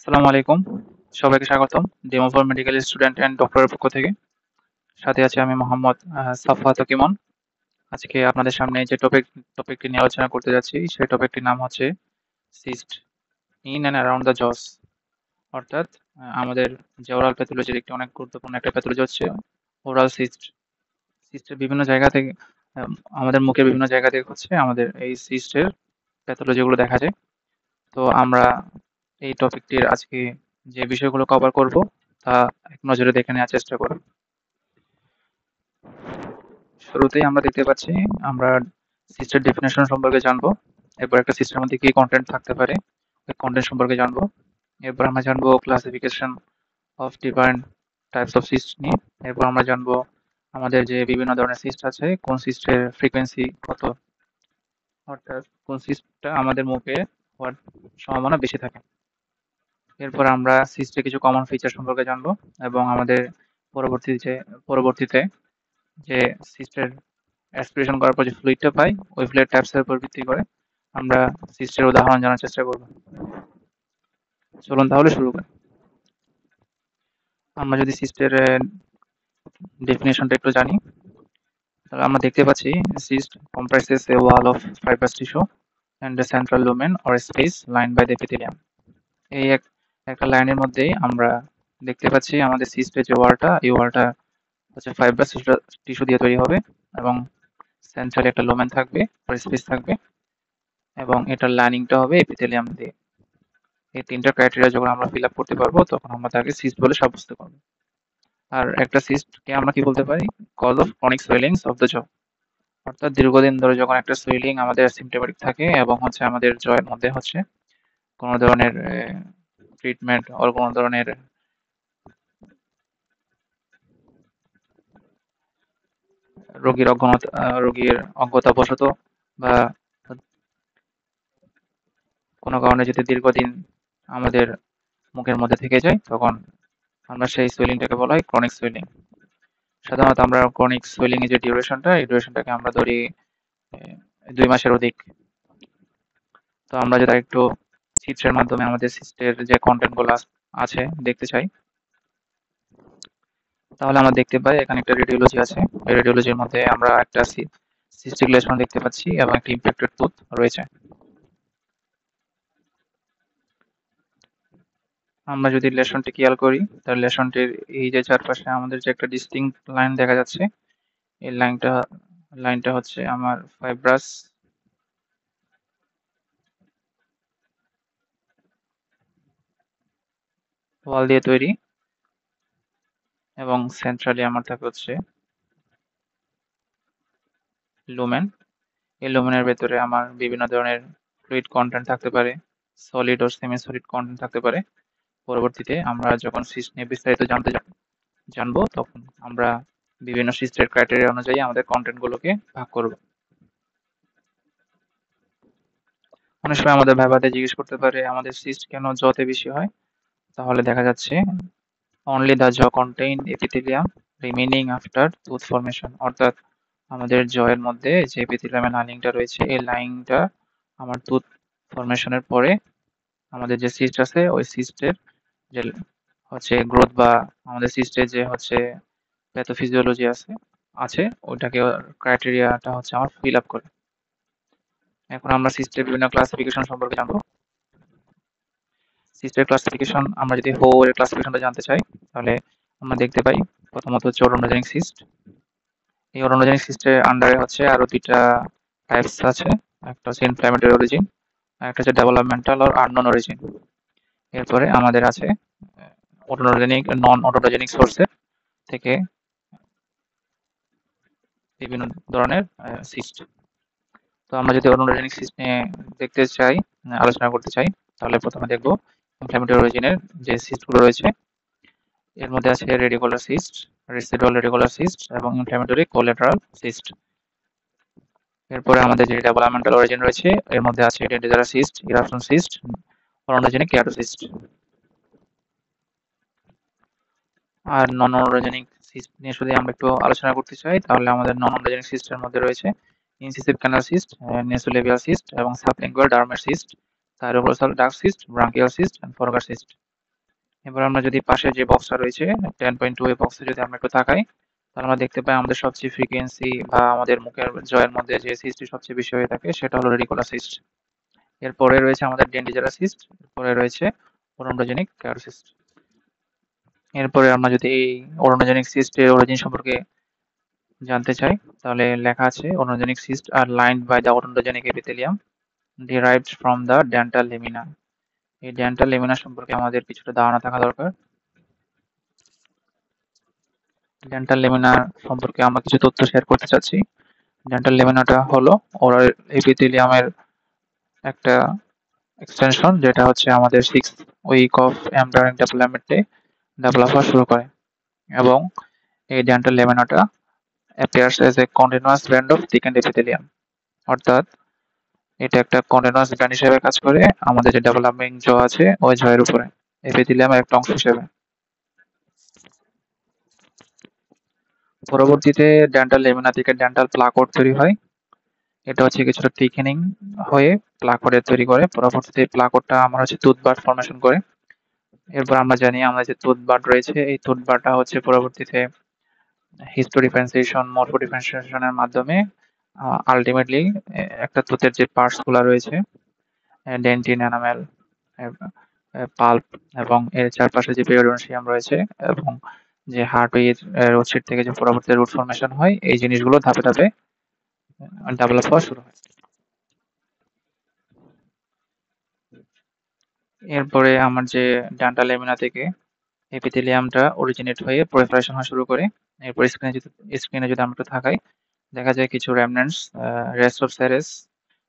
আসসালামু আলাইকুম। সবাইকে স্বাগতম। Demo for medical student and ডক্টরের পক্ষ থেকে। সাথে আছি আমি মোহাম্মদ সাফওয়াত ইমন। আজকে আপনাদের সামনে যে টপিকটি নিয়ে আলোচনা করতে যাচ্ছি, সেই টপিকটির নাম হচ্ছে cyst in and around the jaws. অর্থাৎ আমাদের যে ওরাল প্যাথোলজির একটি অনেক গুরুত্বপূর্ণ একটা প্যাথোলজি হচ্ছে ওরাল সিস্ট। সিস্টের বিভিন্ন জায়গা থেকে আমাদের মুখের বিভিন্ন জায়গা থেকে হচ্ছে আমাদের এই সিস্টের প্যাথোলজিগুলো দেখা যায়। তো আমরা এই টপিকটির আজকে যে বিষয়গুলো কভার করব তা এক নজরে দেখে নেওয়ার চেষ্টা করব। শুরুতেই আমরা দেখতে পাচ্ছি আমরা সিস্টের ডেফিনেশন সম্পর্কে জানবো। এরপর একটা সিস্টেমের মধ্যে কি কন্টেন্ট থাকতে পারে ওই কন্টেন্ট সম্পর্কে জানবো। এরপর আমরা জানবো classification of different types of cyst নিয়ে। এরপর আমরা জানবো আমাদের যে বিভিন্ন ধরনের সিস্ট আছে কোন সিস্টের ফ্রিকোয়েন্সি কত, অর্থাৎ কোন সিস্টটা আমাদের মুখে হওয়ার সম্ভাবনা বেশি থাকে। এরপর আমরা সিস্টের কিছু কমন ফিচার সম্পর্কে জানবো এবং আমাদের পরবর্তীতে যে সিস্টের অ্যাসপিরেশন করার পর যে ফ্লুইডটা পাই ওই ফ্লুইড টাইপসের উপর ভিত্তি করে আমরা সিস্টের উদাহরণ জানার চেষ্টা করব। চলুন তাহলে শুরু করি। আমরা যদি সিস্টের ডেফিনেশনটা একটু জানি, তাহলে আমরা দেখতে পাচ্ছি cyst comprises a wall of fibrous tissue and a central lumen or space lined by the epithelium। এই একটা লাইনের মধ্যেই আমরা দেখতে পাচ্ছি আমাদের সিস্টের যে ওয়ালটা, এই ওয়ালটা হচ্ছে ফাইব্রাস টিস্যু দিয়ে তৈরি হবে এবং সেন্ট্রালি একটা লোমেন থাকবে আর স্পেস থাকবে এবং এটার লাইনিংটা হবে এপিথেলিয়াম দিয়ে। এই তিনটা ক্রাইটেরিয়া যখন আমরা ফিল আপ করতে পারবো তখন আমরা তাকে সিস্ট বলে সাব্যস্ত করবো। আর একটা সিস্টকে আমরা কি বলতে পারি, cause of chronic swellings of the jaw. অর্থাৎ দীর্ঘদিন ধরে যখন একটা সোয়েলিং আমাদের সিমটোমেটিক থাকে এবং হচ্ছে আমাদের জয়ের মধ্যে হচ্ছে কোনো ধরনের ট্রিটমেন্ট আর কোনো ধরনের রোগীর অজ্ঞতাবশত বা কোনো কারণে যদি দীর্ঘদিন আমাদের মুখের মধ্যে থেকে যায় তখন আমরা সেই সোয়েলিংটাকে বলা হয় ক্রনিক সোয়েলিং। সাধারণত আমরা ক্রনিক সোয়েলিং এর যে ডিউরেশনটা, এই ডিউরেশনটাকে আমরা ধরি 2 মাসের অধিক। তো আমরা যদি একটু চিত্রের মাধ্যমে আমাদের সিস্টের যে কন্টেন্ট গুলো আছে দেখতে চাই, তাহলে আমরা দেখতে পাই এখানে একটা রেডিওলজি আছে। এই রেডিওলজির মধ্যে আমরা একটা সিস্টিক লেশন দেখতে পাচ্ছি এবং একটা ইমপ্যাক্টেড টুথ রয়েছে। আমরা যদি লেশনটি খেয়াল করি তাহলে লেশনটির এই যে চারপাশে আমাদের যে একটা ডিস্টিংক্ট লাইন দেখা যাচ্ছে, এই লাইনটা হচ্ছে আমার ফাইব্রাস ওয়াল দিয়ে তৈরি এবং সেন্ট্রালি আমার থাকে হচ্ছে লুমেন। এই লুমেনের ভেতরে আমার বিভিন্ন ধরনের ফ্লুইড কন্টেন্ট থাকতে পারে, সলিড ও সেমি সলিড কন্টেন্ট থাকতে পারে। পরবর্তীতে আমরা যখন সিস্ট নিয়ে বিস্তারিত জানবো তখন আমরা বিভিন্ন সিস্টের ক্রাইটেরিয়া অনুযায়ী আমাদের কন্টেন্ট গুলোকে ভাগ করব। অনেক সময় আমাদের ভাইবাতে জিজ্ঞেস করতে পারে আমাদের সিস্ট কেন জতে বেশি হয়, তাহলে দেখা যাচ্ছে অনলি দ্য জ contain epithelium remaining after tooth formation. অর্থাৎ আমাদের জয়ের মধ্যে যে এপিথেলিয়ামের লাইনিংটা রয়েছে এই লাইনিংটা আমার টুথ ফর্মেশনের পরে আমাদের যে সিস্ট আছে ওই সিস্টের যে হচ্ছে গ্রোথ বা আমাদের সিস্টের যে হচ্ছে প্যাথোফিজিওলজি আছে ওইটাকে ক্রাইটেরিয়াটা হচ্ছে আমার ফিল আপ করে। এখন আমরা সিস্টের বিভিন্ন ক্লাসিফিকেশন সম্পর্কে জানবো। সিস্টের ক্লাসিফিকেশন আমরা যদি হোল এর ক্লাসিফিকেশনটা জানতে চাই তাহলে আমরা দেখতে পাই প্রথমত হচ্ছে অরোনোজেনিক সিস্ট। এই অরোনোজেনিক সিস্টের আন্ডারে হচ্ছে আরো দুইটা টাইপস আছে, একটা হচ্ছে ইনফ্ল্যামেটরি অরিজিন আর একটা হচ্ছে ডেভেলপমেন্টাল অর আননোন অরিজিন। এরপরে আমাদের আছে অটোনোজেনিক নন অটোনোজেনিক সোর্সের থেকে বিভিন্ন ধরনের সিস্ট। তো আমরা যদি অটোনোজেনিক সিস্ট নিয়ে দেখতে চাই, আলোচনা করতে চাই, তাহলে প্রথমে দেখব ইনফ্ল্যামেটরি অরিজিনের যে সিস্টগুলো রয়েছে। এর মধ্যে আছে radicular cyst, residual radicular cyst এবং ইনফ্ল্যামেটরি কোল্যাটারাল সিস্ট। এরপরে আমাদের যে ডেভেলপমেন্টাল অরিজিন রয়েছে এর মধ্যে আছে ডেন্ডিজারাস সিস্ট, ইরাপশন সিস্ট, অরোনোজেনিক কেরাটোসিস্ট। আর নন অরোনোজেনিক সিস্ট নিয়ে যদি আমরা একটু আলোচনা করতে চাই তাহলে আমাদের নন অরোনোজেনিক সিস্টের মধ্যে রয়েছে incisive canal cyst, nasolabial cyst এবং সাবলিঙ্গুয়াল ডার্মের cyst, thyroglossal duct cyst, branchial cyst and ফরগার সিস্ট। এবার আমরা যদি পাশে যে বক্সটা রয়েছে 10.2 এই বক্সে যদি আমরা একটু তাকাই, তাহলে আমরা দেখতে পাই আমাদের সবচেয়ে ফ্রিকোয়েন্সি বা আমাদের মুখের জয়ের মধ্যে যে সিস্টটি সবচেয়ে বেশি হয়ে থাকে সেটা হলো রেডিকুলার সিস্ট। এরপরে রয়েছে আমাদের ডেন্ডিজারাস সিস্ট, এরপরে রয়েছে ওরন্ডোজেনিক ক্যারোসিস্ট। এরপরে আমরা যদি এই ওরন্ডোজেনিক সিস্টের অরিজিন সম্পর্কে জানতে চাই, তাহলে লেখা আছে ওরন্ডোজেনিক সিস্ট আর lined by the odontogenic epithelium derived from the dental lamina। এই ডেন্টাল লেমিনা সম্পর্কে আমাদের কিছুটা ধারণা থাকা দরকার। ডেন্টাল লেমিনা সম্পর্কে আমরা কিছু তথ্য শেয়ার করতে চাচ্ছি। ডেন্টাল লেমিনাটা হলো ওরাল এপিথেলিয়ামের একটা এক্সটেনশন, যেটা হচ্ছে আমাদের 6th উইক অফ এমব্রায়োনিক ডেভেলপমেন্টে ডেভেলপ হওয়া শুরু করে, এবং এই ডেন্টাল লেমিনাটা appears as a continuous band of thickened epithelium, অর্থাৎ এটা একটা কন্টিনিউয়াস ব্যান্ড হিসেবে কাজ করে আমাদের যে ডেভেলপিং জ আছে ওই জয়ের উপরে এপিথেলিয়ামের একটা অংশ হিসেবে। পরবর্তীতে ডেন্টাল লেমিনা থেকে ডেন্টাল প্লাকওড তৈরি হয়। এটা হচ্ছে কিছুটা থিকেনিং হয়ে প্লাকওডের তৈরি করে। পরবর্তীতে প্লাকওডটা আমার হচ্ছে টুথবার্ড ফর্মেশন করে। এরপর আমরা জানি আমরা যে টুথবার্ড রয়েছে এই টুথবার্ডটা হচ্ছে পরবর্তীতে হিস্টো ডিফারেন্সিয়েশন, মরফো ডিফারেন্সিয়েশনের মাধ্যমে আলটিমেটলি একটা টুথের যে পার্টস গুলা রয়েছে ডেন্টিন, এনামেল, পাল্প এবং এর চারপাশে যে পেরিওডন্সিয়াম রয়েছে এবং যে হার্টউইড রুটসিড থেকে যে পরবর্তী রুট ফর্মেশন হয়, এই জিনিসগুলো ধাপে ধাপে ডেভেলপ হওয়া শুরু হয়। এরপরে আমার যে ডেন্টাল লেমিনা থেকে এপিথেলিয়ামটা অরিজিনেট হয়ে প্রলিফারেশন হওয়া শুরু করে। এরপর স্ক্রিনে যদি আমরা একটু তাকাই, দেখা যায় কিছু remnants, rest of Serres,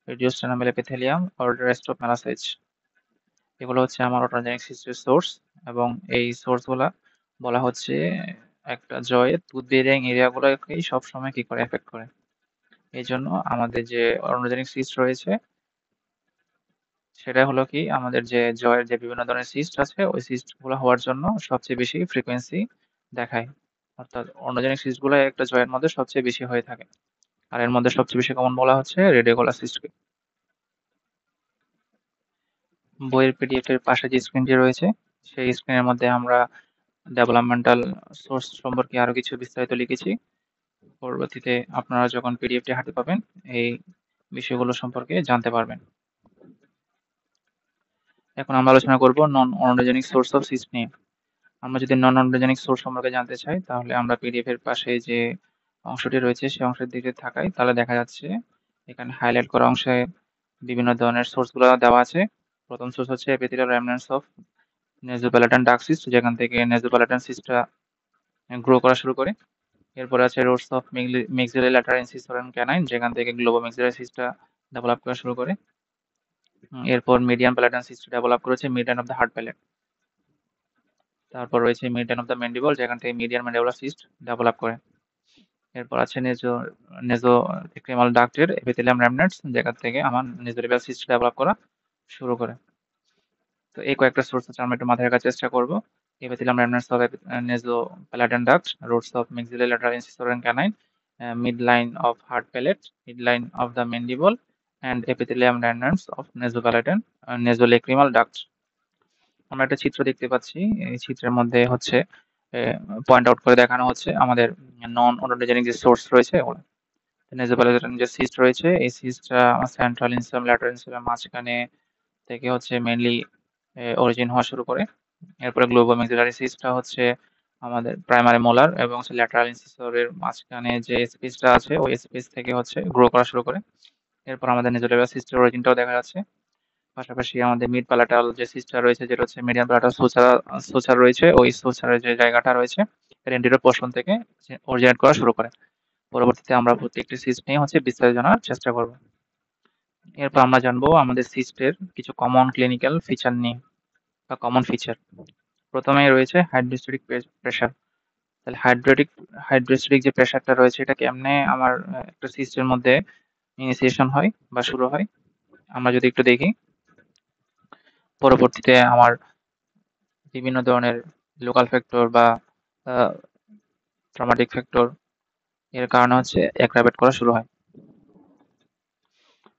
reduced enamel epithelium or rest of Malassez. এগুলো হচ্ছে আমার অটোজেনিক সিস্টের সোর্স, এবং এই সোর্সগুলা বলা হচ্ছে একটা জয়ে টুথ বেরিং এরিয়াগুলোকেই সবসময় কি করে এফেক্ট করে। এই জন্য আমাদের যে অটোজেনিক সিস্ট রয়েছে সেটা হলো কি আমাদের যে জয়ের যে বিভিন্ন ধরনের সিস্ট আছে ওই সিস্ট গুলো হওয়ার জন্য সবচেয়ে বেশি ফ্রিকোয়েন্সি দেখায়, অর্থাৎ অটোজেনিক সিস্ট গুলো একটা জয়ের মধ্যে সবচেয়ে বেশি হয়ে থাকে। আর এর মধ্যে সবচেয়ে বেশি কমন বলা হচ্ছে রেডিকুলার সিস্টকে। বইয়ের পিডিএফ এর পাশে যে স্ক্রিনটি রয়েছে সেই স্ক্রিনের মধ্যে আমরা ডেভেলপমেন্টাল সোর্স সম্পর্কে আরো কিছু বিস্তারিত লিখেছি। পরবর্তীতে আপনারা যখন পিডিএফটি হাতে পাবেন এই বিষয়গুলো সম্পর্কে জানতে পারবেন। এখন আমরা আলোচনা করব নন অটোজেনিক সোর্স অফ সিস্ট নিয়ে। আমরা যদি নন অটোজেনিক সোর্স সম্পর্কে জানতে চাই, তাহলে আমরা পিডিএফ এর পাশে যে অংশটি রয়েছে সেই অংশের দিকে তাকাই, তাহলে দেখা যাচ্ছে এখানে হাইলাইট করা অংশে বিভিন্ন ধরনের সোর্সগুলো দেওয়া আছে। প্রথম সোর্স হচ্ছে এপিথেলিয়াল রেমন্যান্টস অফ নেজোপ্যালাটান ডাক সিস্ট, যেখান থেকে নেজোপ্যালাটান সিস্টটা গ্রো করা শুরু করে। এরপরে আছে roots of maxillary lateral incisor and canine, যেখান থেকে গ্লোবোমিক্সিলারি সিস্টটা ডেভেলপ করা শুরু করে। এরপর মিডিয়ান প্যালাটান সিস্ট ডেভেলপ করেছে median of the hard palate. তারপর রয়েছে মিডিয়ান অফ দ্য ম্যান্ডিবল, যেখান থেকে মিডিয়ান ম্যান্ডিবুলার সিস্ট ডেভেলপ করে। এরপর আছে নেজোক্রিমাল ডাক্টের এপিথেলিয়াম রেমন্যান্টস, যেখান থেকে আমার নেজোরিয়াল সিস্ট ডেভেলপ করা শুরু করে। তো এই কয়েকটা সোর্স হচ্ছে আমরা একটু মাথায় রাখার চেষ্টা করব। Epithelium remnants of nasopalatine duct, roots of maxillary lateral incisor and canine, midline of hard palate, midline of the mandible, and epithelium remnants of nasopalatal nasolacrimal duct। আমরা একটা চিত্র দেখতে পাচ্ছি। এই চিত্রের মধ্যে হচ্ছে পয়েন্ট আউট করে দেখানো হচ্ছে আমাদের নন অটোজেনিক যে সোর্স রয়েছে ওগুলো। নেজোপ্যালাটান যে সিস্ট রয়েছে এই সিস্টটা সেন্ট্রাল ইনসিয়াম ল্যাটারাল ইনসিয়াম মাঝখানে থেকে হচ্ছে মেইনলি অরিজিন হওয়া শুরু করে। এরপরে গ্লোবোমেক্সিলারি সিস্টটা হচ্ছে আমাদের প্রাইমারি মোলার এবং ল্যাটারাল ইনসিসরের মাঝখানে যে স্পেসটা আছে ওই স্পেস থেকে হচ্ছে গ্রো করা শুরু করে। এরপর আমাদের নেজোলেবাল সিস্টের অরিজিনটাও দেখা যাচ্ছে। পাশাপাশি আমাদের মিড প্যালাটাল যে সিস্টটা রয়েছে, যেটা হচ্ছে মিডিয়াম প্যালাটাল সুচার রয়েছে, ওই সুচারের যে জায়গাটা রয়েছে এন্টেরিয়র পোর্শন থেকে অরিজিনেট করা শুরু করে। পরবর্তীতে আমরা প্রত্যেকটি সিস্ট নিয়ে হচ্ছে বিস্তারিত জানার চেষ্টা করব। এরপর আমরা জানবো আমাদের সিস্টের কিছু কমন ক্লিনিক্যাল ফিচার নিয়ে বা কমন ফিচার। প্রথমেই রয়েছে হাইড্রোস্ট্যাটিক প্রেসার। তাহলে হাইড্রোস্ট্যাটিক যে প্রেসারটা রয়েছে এটা কেমনে আমার একটা সিস্টের মধ্যে ইনিশিয়েশন হয় বা শুরু হয়, আমরা যদি একটু দেখি। পরবর্তীতে আমার বিভিন্ন ধরনের লোকাল ফ্যাক্টর বা ট্রমাটিক ফ্যাক্টর এর কারণে হচ্ছে অ্যাগ্রাভেট করা শুরু হয়।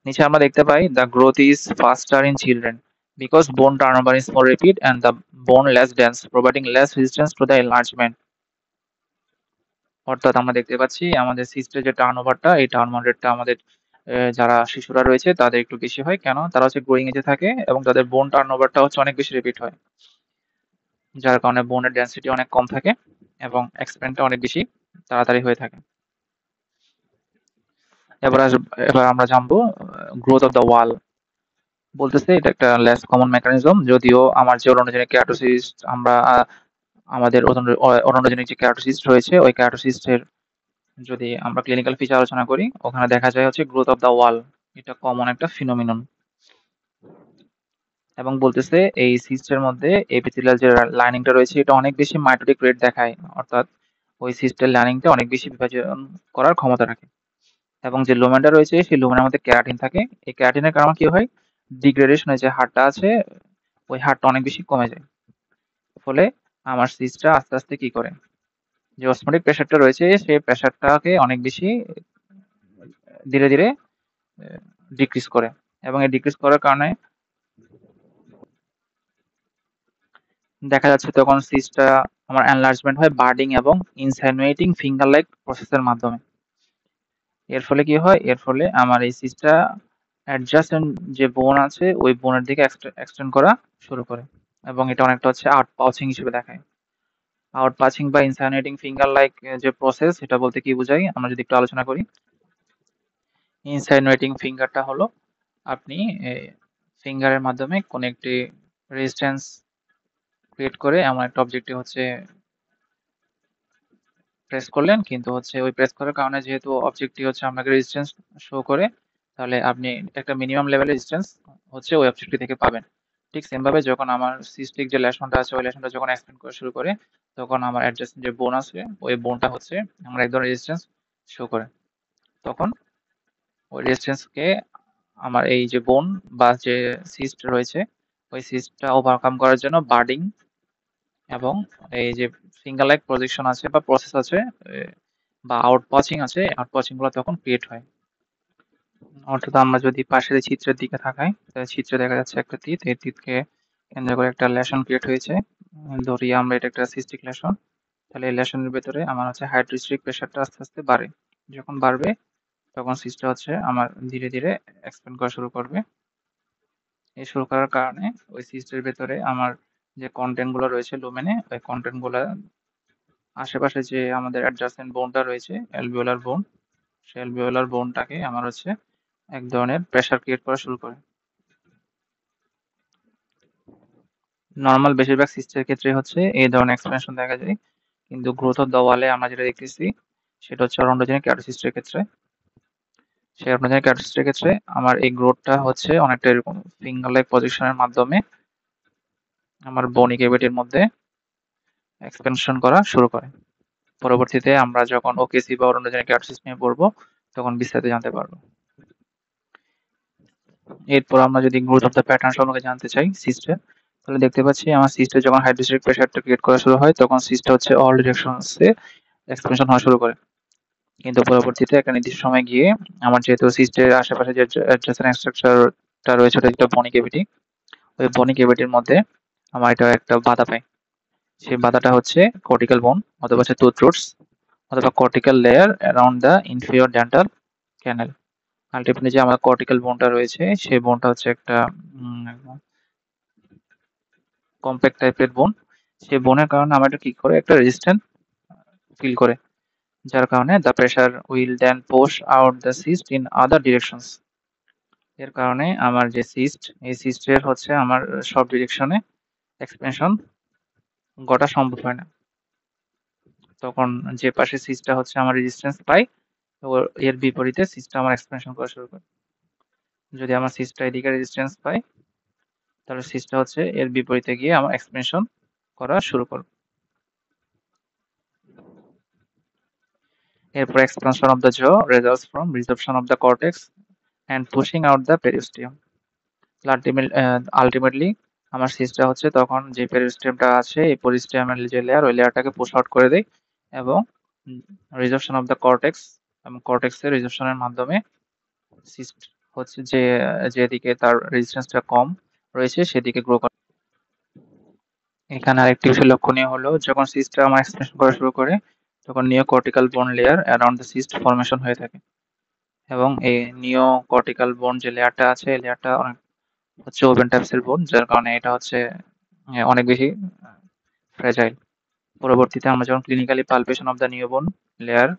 নিচে আমরা দেখতে পাই the growth is faster in children, because bone turnover is more rapid and the bone less dense, providing less resistance to the enlargement. অর্থাৎ আমরা দেখতে পাচ্ছি আমাদের সিস্টের যে টার্নওভারটা, এই টার্নওভার রেটটা আমাদের যারা শিশুরা রয়েছে তাদের একটু বেশি হয়। কেন? তারা হচ্ছে গ্রোয়িং এজে থাকে এবং তাদের বোন টার্নওভারটা হচ্ছে অনেক বেশি রেপিড হয়। যার কারণে বোনের ডেনসিটি অনেক কম থাকে এবং এক্সপ্যান্ডটা অনেক বেশি তাড়াতাড়ি হয়ে থাকে। এবার আমরা জানবো গ্রোথ অফ দ্য ওয়াল। বলতেছে এটা একটা লেস কমন মেকানিজম, যদিও আমার যে অরুণোজেনিক কেরাটোসিস্ট আমরা আমাদের অরুণোজেনিক যে কেরাটোসিস্ট রয়েছে ওই কেরাটোসিস্টের যদি আমরা ক্লিনিক্যাল ফিচার আলোচনা করি ওখানে দেখা যায় হচ্ছে গ্রোথ অফ দ্য ওয়াল, এটা কমন একটা ফিনোমিনন। এবং বলতেছে এই সিস্টের মধ্যে এপিথেলিয়াল যে লাইনিংটা রয়েছে এটা অনেক বেশি মাইটোটিক রেট দেখায়, অর্থাৎ ওই সিস্টের লাইনিংটা অনেক বেশি বিভাজন করার ক্ষমতা রাখে। এবং যে লুমেনটা রয়েছে সেই লুমেনের মধ্যে ক্যারাটিন থাকে। এই ক্যারাটিনের কারণে কি হয়? ডিগ্রেডেশনের যে হারটা আছে ওই হারটা অনেক বেশি কমে যায়। ফলে আমার সিস্টটা আস্তে আস্তে কি করে, যে অসমোটিক প্রেশারটা রয়েছে সেই প্রেশারটাকে অনেক বেশি ধীরে ধীরে ডিক্রিজ করে। এবং এই ডিক্রিজ করার কারণে দেখা যাচ্ছে তখন সিস্টটা আমার এনলার্জমেন্ট হয় বার্ডিং এবং ইনসাইনুয়েটিং ফিঙ্গার লাইক প্রসেসের মাধ্যমে। এর ফলে কি হয়? এর ফলে আমার এই সিস্টটা অ্যাডজাসেন্ট যে বোন আছে ওই বোনের দিকে এক্সটেন্ড করা শুরু করে এবং এটা অনেকটা হচ্ছে আউট পাউচিং হিসেবে দেখায়। আউট পাউচিং বা ইনসাইনুয়েটিং ফিঙ্গার লাইক যে প্রসেস সেটা বলতে কি বোঝায় আমরা যদি একটু আলোচনা করি। ইনসাইনুয়েটিং ফিঙ্গারটা হলো আপনি ফিঙ্গারের মাধ্যমে কোনো একটি রেজিস্ট্যান্স ক্রিয়েট করে এমন একটা অবজেক্টে হচ্ছে প্রেস করলেন, কিন্তু হচ্ছে ওই প্রেস করার কারণে যেহেতু অবজেক্টটি হচ্ছে আপনাকে রেজিস্ট্যান্স শো করে, তাহলে আপনি একটা মিনিমাম লেভেলের রেজিস্ট্যান্স হচ্ছে ওই অবজেক্টটি থেকে পাবেন। ঠিক সেম ভাবে যখন আমার সিস্টিক যে লেশনটা আছে ওই লেশনটা যখন এক্সটেন্ড করা শুরু করে তখন আমার অ্যাডজাসেন্ট যে বোন আছে ওই বোনটা হচ্ছে আমার এক ধরনের রেজিস্ট্যান্স শো করে। তখন ওই রেজিস্ট্যান্সকে আমার এই যে বোন বা যে সিস্ট রয়েছে ওই সিস্টটা ওভারকাম করার জন্য বার্ডিং এবং এই যে ফিঙ্গার লাইক প্রজেকশন আছে বা প্রসেস আছে বা আউটপাচিং আছে, আউটপাচিং গুলো তখন ক্রিয়েট হয়। অর্থাৎ আমরা যদি পাশের চিত্রের দিকে তাকাই তাহলে চিত্রে দেখা যাচ্ছে একটা তীত, এই তীতকে কেন্দ্র করে একটা লেশন ক্রিয়েট হয়েছে। ধরি আমরা এটা একটা সিস্টিক লেশন, তাহলে এই লেশনের ভেতরে আমার হচ্ছে হাইড্রোস্ট্যাটিক প্রেশারটা আস্তে আস্তে বাড়ে। যখন বাড়বে তখন সিস্টটা হচ্ছে আমার ধীরে ধীরে এক্সপ্যান্ড করা শুরু করবে। এই শুরু করার কারণে ওই সিস্টের ভেতরে আমার যে কন্টেন্ট গুলো রয়েছে লুমেনে ওই কন্টেন্ট গুলা আশেপাশে যে আমাদের অ্যাডজাসেন্ট বোনটা রয়েছে অ্যালভিওলার বোন, সেই অ্যালভিওলার বোনটাকে আমার হচ্ছে এক ধরনের প্রেসার ক্রিয়েট করা শুরু করে। নর্মাল বেশিরভাগ সিস্টের ক্ষেত্রে হচ্ছে এই ধরনের এক্সপ্যানশন দেখা যায়, কিন্তু গ্রোথ অফ দ্য ওয়ালে আমরা যেটা দেখতেছি সেটা হচ্ছে অরন্ডোজেনিক ক্যারোসিস্টের ক্ষেত্রে। সেই অরন্ডোজেনিক ক্যারোসিস্টের ক্ষেত্রে আমার এই গ্রোথটা হচ্ছে অনেকটা এরকম ফিঙ্গার লাইক পজিশনের মাধ্যমে আমার বনি ক্যাভিটির মধ্যে এক্সপেনশন করা শুরু করে। পরবর্তীতে আমরা যখন ওকেসি বা অরন্ডোজেনিক ক্যারোসিস নিয়ে পড়বো তখন বিস্তারিত জানতে পারবো। এরপর আমরা যদি গ্রোথ অফ দ্য প্যাটার্ন সম্পর্কে জানতে চাই সিস্টের, তাহলে দেখতে পাচ্ছি আমার সিস্টে যখন হাইড্রোস্ট্যাটিক প্রেসারটা ক্রিয়েট করা শুরু হয় তখন সিস্টটা হচ্ছে অল ডিরেকশনসে এক্সপেনশন হওয়া শুরু করে। কিন্তু পরবর্তীতে একটা নির্দিষ্ট সময় গিয়ে আমার যেহেতু সিস্টের আশেপাশে যে অ্যাডজেসেন্ট স্ট্রাকচারটা রয়েছে ওটা যেটা বনি ক্যাভিটি, ওই বনি ক্যাভিটির মধ্যে আমার এটা একটা বাধা পায়। সেই বাধাটা হচ্ছে কর্টিক্যাল বোন অথবা হচ্ছে টুথ রুটস অথবা cortical layer around the inferior dental canal. Ultimately যে আমার কর্টিক্যাল বোনটা রয়েছে সেই বোনটা হচ্ছে একটা কম্প্যাক্ট টাইপের বোন। সেই বোনের কারণে আমার এটা কি করে একটা রেজিস্ট্যান্ট ফিল করে, যার কারণে the pressure will then push out the cyst in other directions. এর কারণে আমার যে সিস্ট এই সিস্টের হচ্ছে আমার সব ডিরেকশনে এক্সপেনশন ঘটা সম্ভব হয় না। তখন যে পাশে সিস্টটা হচ্ছে আমার রেজিস্ট্যান্স পাই এর বিপরীতে সিস্টটা আমার এক্সপেনশন করা শুরু করে। যদি আমার সিস্টটা এদিকে রেজিস্ট্যান্স পাই তাহলে সিস্টটা হচ্ছে এর বিপরীতে গিয়ে আমার এক্সপেনশন করা শুরু করবে। এরপর expansion of the jaw results from resorption of the cortex and pushing out the periosteum. Ultimately আমার সিস্টটা হচ্ছে তখন যে পেরিস্টিয়ামটা আছে এই পেরিস্টিয়ামের যে লেয়ার ওই লেয়ারটাকে পুশ আউট করে দেয় এবং রিজর্পশন অফ দ্য কর্টেক্স এবং কর্টেক্সের রিজর্পশনের মাধ্যমে সিস্ট হচ্ছে যে যেদিকে তার রেজিস্ট্যান্সটা কম রয়েছে সেদিকে গ্রো করে। এখানে আরেকটি বিষয় লক্ষণীয় হলো যখন সিস্টটা আমার এক্সপ্যানশন করা শুরু করে তখন নিওকর্টিক্যাল বোন layer around the cyst formation হয়ে থাকে এবং এই নিওকর্টিক্যাল বোন যে লেয়ারটা আছে এই লেয়ারটা অনেক হচ্ছে ওপেন টাইপসের বোন, যার কারণে এটা হচ্ছে অনেক বেশি ফ্র্যাজাইল। পরবর্তীতে আমরা যখন clinically palpation of the new বোন লেয়ার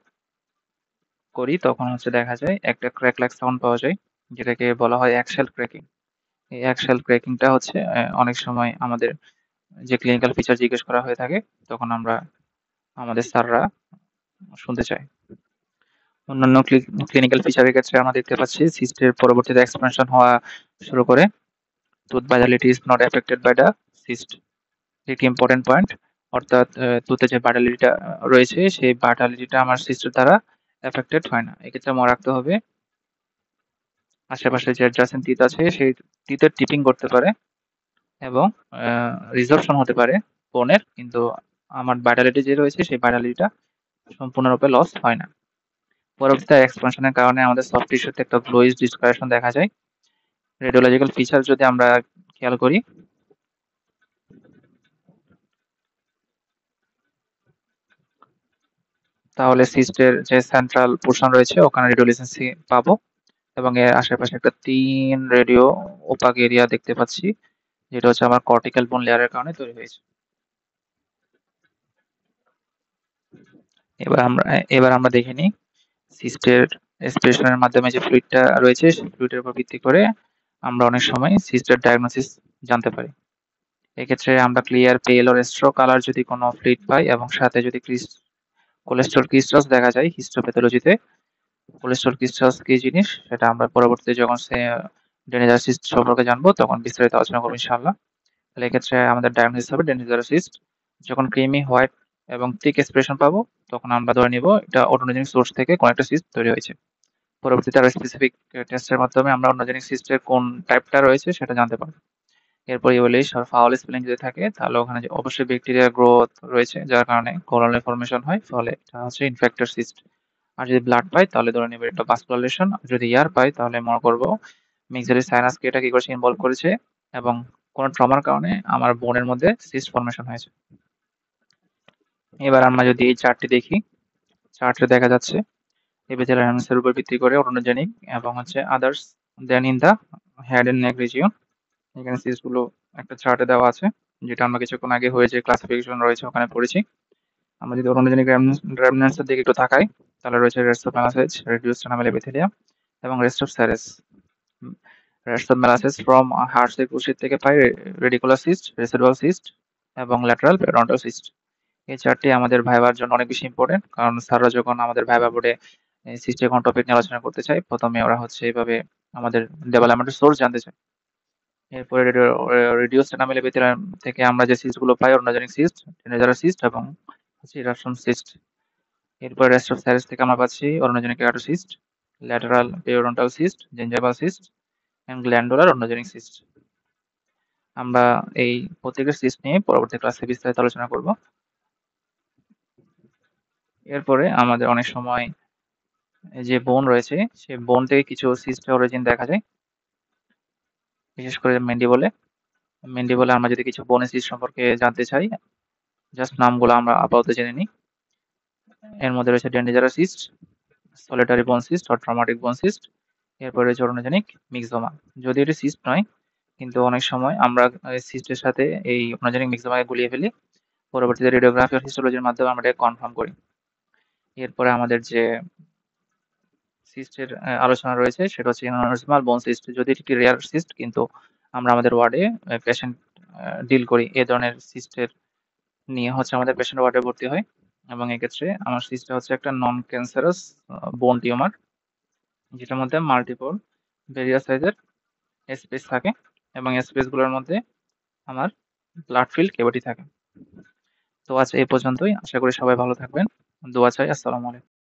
করি তখন হচ্ছে দেখা যায় একটা ক্র্যাক লাইক সাউন্ড পাওয়া যায়, যেটাকে বলা হয় অ্যাক্সিয়াল ক্র্যাকিং। এই অ্যাক্সিয়াল ক্র্যাকিংটা হচ্ছে অনেক সময় আমাদের যে ক্লিনিক্যাল ফিচার জিজ্ঞেস করা হয়ে থাকে তখন আমরা আমাদের স্যাররা শুনতে চাই। অন্যান্য ক্লিনিক্যাল ফিচারের ক্ষেত্রে আমরা দেখতে পাচ্ছি সিস্টের পরবর্তীতে এক্সপ্যানশন হওয়া শুরু করে। Tooth vitality is not affected by the cyst, একটি ইম্পর্টেন্ট পয়েন্ট। অর্থাৎ টুথে যে ভাইটালিটিটা রয়েছে সেই ভাইটালিটিটা আমার সিস্টের দ্বারা এফেক্টেড হয় না। এক্ষেত্রে মনে রাখতে হবে আশেপাশে যে অ্যাডজাসেন্ট টিথ আছে সেই টিথের টিপিং করতে পারে এবং রিজর্পশন হতে পারে বোনের, কিন্তু আমার ভাইটালিটি যে রয়েছে সেই ভাইটালিটিটা সম্পূর্ণরূপে লস হয় না। পরবর্তীতে এক্সপানশনের কারণে আমাদের সফট টিস্যুতে একটা ব্লোইশ ডিসকারেশন দেখা যায়। রেডিওলজিক্যাল ফিচার যদি আমরা খেয়াল করি তাহলে সিস্টের যে সেন্ট্রাল পোর্শন রয়েছে ওখানে রেডিওলিসেন্সি পাবো এবং এর আশেপাশে একটা তিন রেডিও ওপাক এরিয়া দেখতে পাচ্ছি, যেটা হচ্ছে আমার কর্টিক্যাল বোন লেয়ারের কারণে তৈরি হয়েছে। এবার আমরা দেখে নিই সিস্টের এক্সপ্রেশনের মাধ্যমে যে ফ্লুইডটা রয়েছে সেই ফ্লুইডের উপর ভিত্তি করে আমরা অনেক সময় সিস্টের ডায়াগনোসিস জানতে পারি। এক্ষেত্রে আমরা ক্লিয়ার পেল ও রেস্ট্রো কালার যদি কোনো ফ্লুইড পাই এবং সাথে যদি কোলেস্ট্রল ক্রিস্টালস দেখা যায় হিস্টোপ্যাথোলজিতে। কোলেস্ট্রল ক্রিস্টালস কি জিনিস সেটা আমরা পরবর্তীতে যখন ডেঞ্জারাস সিস্ট সম্পর্কে জানবো তখন বিস্তারিত আলোচনা করবো ইনশাআল্লাহ। তাহলে এক্ষেত্রে আমাদের ডায়াগনোসিস হবে ডেঞ্জারাস সিস্ট। যখন ক্রিমি হোয়াইট এবং থিক এক্সপ্রেশন পাবো তখন আমরা ধরে নিব এটা অটোনোজেনিক সোর্স থেকে কোনো একটা সিস্ট তৈরি হয়েছে। পরবর্তীতে আরো স্পেসিফিক টেস্টের মাধ্যমে আমরা অটোনোজেনিক সিস্টের কোন টাইপটা রয়েছে সেটা জানতে পারবো। এরপর ইউলিশ আর ফাউল স্পেলিং যদি থাকে তাহলে ওখানে যে অবশ্যই ব্যাকটেরিয়া গ্রোথ রয়েছে যার কারণে কোলনের ফর্মেশন হয়, ফলে এটা হচ্ছে ইনফেক্টেড সিস্ট। আর যদি ব্লাড পাই তাহলে ধরে নেব এটা ভাস্কুলার লেশন। যদি ইয়ার পাই তাহলে মনে করব মিক্সারি সাইনাসকে এটা কি করেছে ইনভলভ করেছে এবং কোন ট্রমার কারণে আমার বোনের মধ্যে সিস্ট ফর্মেশন হয়েছে। এবার আমরা যদি এই চার্টটি দেখি, চার্টে দেখা যাচ্ছে এপিথেলিয়াল অ্যানিমেলসের উপর ভিত্তি করে অটোনোজেনিক এবং হচ্ছে others then in the head and neck region. এখানে সিস্ট গুলো একটা চার্টে দেওয়া আছে, যেটা আমরা কিছুক্ষণ আগে হয়ে যে ক্লাসিফিকেশন রয়েছে ওখানে পড়েছি। আমরা যদি অটোনোজেনিক রেমনেন্টস এর দিকে একটু তাকাই তাহলে রয়েছে rest of Malassez, reduced enamel epithelium এবং rest of Serres. Rest of Malassez from হার্সের কুশির থেকে পাই রেডিকুলার সিস্ট, রেসিডুয়াল সিস্ট এবং ল্যাটারাল পেরোডন্টাল সিস্ট। এই চারটি আমাদের ভাইবার জন্য অনেক বেশি ইম্পর্টেন্ট, কারণ স্যাররা যখন আমাদের ভাইবা বোর্ডে সিস্টের কোনো টপিক নিয়ে আলোচনা করতে চায় প্রথমে ওরা হচ্ছে এইভাবে আমাদের ডেভেলপমেন্টের সোর্স জানতে চায়। এরপরে রিডিউসড এনামেল এপিথেলিয়াম থেকে আমরা যে সিস্ট গুলো পাই অটোনোজেনিক সিস্ট, ডেঞ্জারাস সিস্ট এবং হচ্ছে ইরাপশন সিস্ট। এরপর রেস্ট অফ স্যারেস থেকে আমরা পাচ্ছি odontogenic keratocyst, lateral periodontal cyst, gingival cyst and glandular odontogenic cyst. আমরা এই প্রত্যেকের সিস্ট নিয়ে পরবর্তী ক্লাসে বিস্তারিত আলোচনা করব। এরপরে আমাদের অনেক সময় যে বোন রয়েছে সেই বোন থেকে কিছু সিস্টের অরিজিন দেখা যায়, বিশেষ করে ম্যান্ডিবলে। ম্যান্ডিবলে আমরা যদি কিছু বোনের সিস্ট সম্পর্কে জানতে চাই জাস্ট নামগুলো আমরা আপাতত জেনে নিই। এর মধ্যে রয়েছে ডেঞ্জারাস সিস্ট, সলিটারি বোন সিস্ট অর ট্রমাটিক বোন সিস্ট। এরপরে রয়েছে অটোনোজেনিক মিক্সোমা। যদি এটি সিস্ট নয় কিন্তু অনেক সময় আমরা সিস্টের সাথে এই অটোনোজেনিক মিক্সোমাকে গুলিয়ে ফেলি, পরবর্তীতে রেডিওগ্রাফি আর হিস্টোলজির মাধ্যমে আমরা এটাকে কনফার্ম করি। এরপরে আমাদের যে সিস্টের আলোচনা রয়েছে সেটা হচ্ছে ইনঅ্যানিমাল বোন সিস্ট। যদি এটি একটি রেয়ার সিস্ট কিন্তু আমরা আমাদের ওয়ার্ডে পেশেন্ট ডিল করি এ ধরনের সিস্টের নিয়ে হচ্ছে আমাদের পেশেন্ট ওয়ার্ডে ভর্তি হয় এবং এক্ষেত্রে আমার সিস্টটা হচ্ছে একটা নন ক্যান্সারাস বোন টিউমার, যেটার মধ্যে মাল্টিপল ভেরিয়াস সাইজের স্পেস থাকে এবং স্পেসগুলোর মধ্যে আমার ব্লাড ফিল্ড ক্যাভিটি থাকে। তো আজ এই পর্যন্তই, আশা করি সবাই ভালো থাকবেন। দোয়া চাই। আসসালামু আলাইকুম।